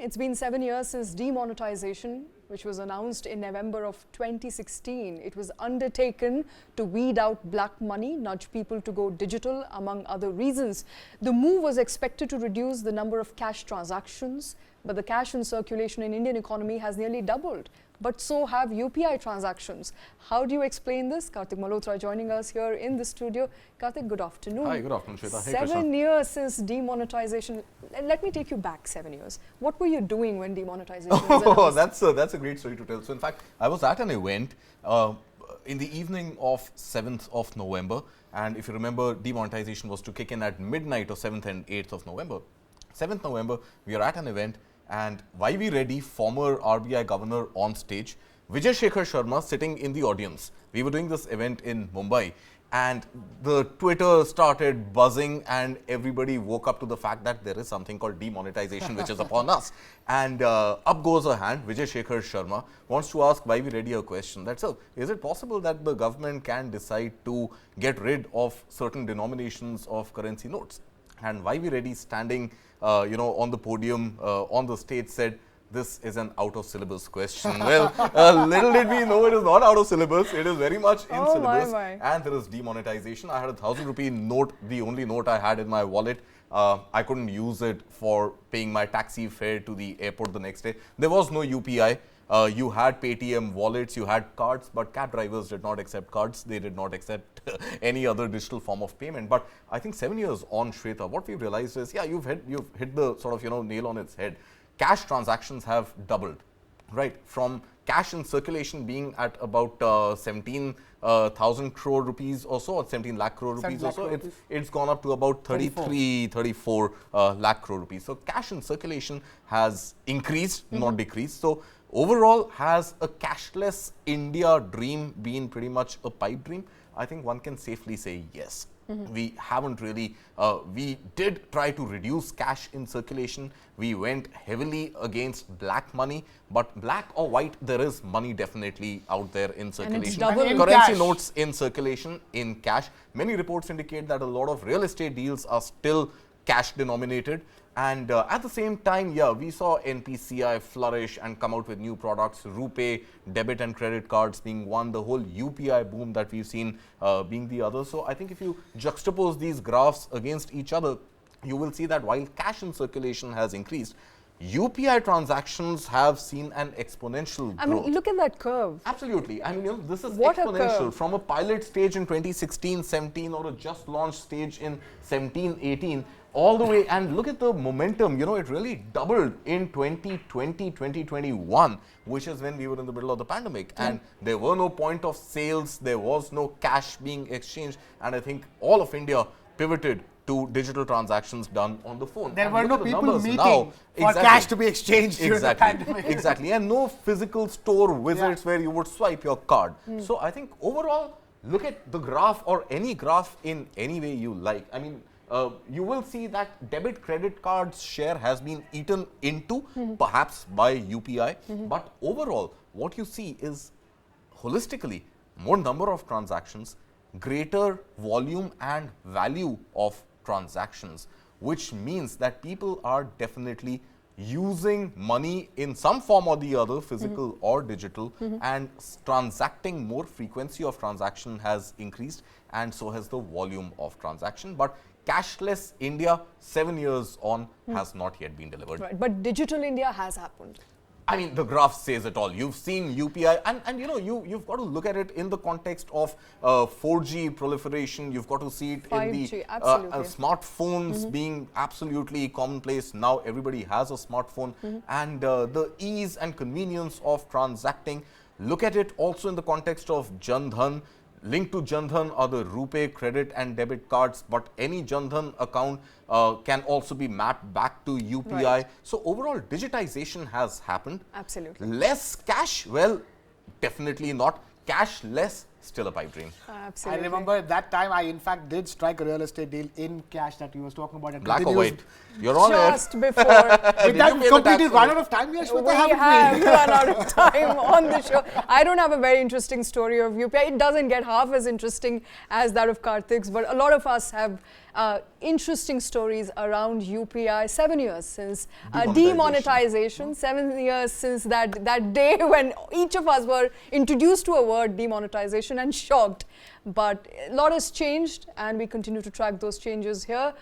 It's been 7 years since demonetization, which was announced in November of 2016. It was undertaken to weed out black money, nudge people to go digital, among other reasons. The move was expected to reduce the number of cash transactions, but the cash in circulation in Indian economy has nearly doubled. But so have UPI transactions. How do you explain this? Kartik Malhotra joining us here in the studio. Kartik, good afternoon. Hi, good afternoon, Shweta. Hey, 7 years since demonetization. Let me take you back 7 years. What were you doing when demonetization was announced? That's a great story to tell. So, in fact, I was at an event in the evening of 7th of November. And if you remember, demonetization was to kick in at midnight of 7th and 8th of November. 7th November, we are at an event. And YV Reddy, former RBI governor, on stage, Vijay Shekhar Sharma sitting in the audience. We were doing this event in Mumbai, and the Twitter started buzzing, and everybody woke up to the fact that there is something called demonetization which is upon us. And up goes a hand. Vijay Shekhar Sharma wants to ask YV Reddy a question. That's is it possible that the government can decide to get rid of certain denominations of currency notes? And YV Reddy, standing on the podium, on the stage, said, "This is an out of syllabus question." Well, little did we know it is not out of syllabus. It is very much in syllabus. And there is demonetization. I had a 1,000 rupee note, the only note I had in my wallet. I couldn't use it for paying my taxi fare to the airport the next day. There was no UPI. You had Paytm wallets, you had cards, but cab drivers did not accept cards. They did not accept any other digital form of payment. But I think 7 years on, Shweta, what we realized is, yeah, you've hit the sort of, nail on its head. Cash transactions have doubled, right? From cash in circulation being at about 17,000 crore rupees or so, or 17 lakh crore rupees or so, it's gone up to about 34 lakh crore rupees. So cash in circulation has increased, not decreased. So overall, has a cashless India dream been pretty much a pipe dream? I think one can safely say yes. We haven't really, we did try to reduce cash in circulation. We went heavily against black money, but black or white, there is money definitely out there in circulation. Currency notes in circulation, in cash. Many reports indicate that a lot of real estate deals are still cash denominated. And at the same time, yeah, we saw NPCI flourish and come out with new products, RuPay, debit and credit cards being one, the whole UPI boom that we've seen being the other. So I think if you juxtapose these graphs against each other, you will see that while cash in circulation has increased, UPI transactions have seen an exponential growth. I mean, look at that curve. Absolutely. I mean, this is exponential. From a pilot stage in 2016-17 or a just launched stage in 17-18, all the way, and look at the momentum, it really doubled in 2020, 2021, which is when we were in the middle of the pandemic. And there were no point of sales, there was no cash being exchanged, and I think all of India pivoted to digital transactions done on the phone. There were no people meeting for cash to be exchanged during the pandemic. Exactly, and no physical store visits where you would swipe your card. So I think overall, look at the graph or any graph in any way you like. I mean, you will see that debit credit cards share has been eaten into, perhaps by UPI. But overall, what you see is holistically more number of transactions, greater volume and value of transactions, which means that people are definitely using money in some form or the other, physical or digital, and transacting more. Frequency of transaction has increased, and so has the volume of transaction. But cashless India, 7 years on, has not yet been delivered. Right, but digital India has happened. I mean, the graph says it all. You've seen UPI, and you've got to look at it in the context of 4G proliferation. You've got to see it 5G, in the smartphones being absolutely commonplace. Now everybody has a smartphone, and the ease and convenience of transacting. Look at it also in the context of Jan Dhan. Linked to Jan Dhan are the RuPay credit and debit cards, but any Jan Dhan account can also be mapped back to UPI. Right. So overall, digitization has happened. Absolutely. Less cash? Well, definitely not. Cash less, still a pipe dream. Absolutely. I remember at that time, I in fact did strike a real estate deal in cash that you was talking about. Black or white? You're on just it. Before. With that completely run out of time, we have run out of time on the show. I don't have a very interesting story of UPI. It doesn't get half as interesting as that of Kartik's, but a lot of us have interesting stories around UPI. 7 years since Demonetization. demonetization. 7 years since that day when each of us were introduced to a word, demonetization, and shocked. But a lot has changed, and we continue to track those changes here.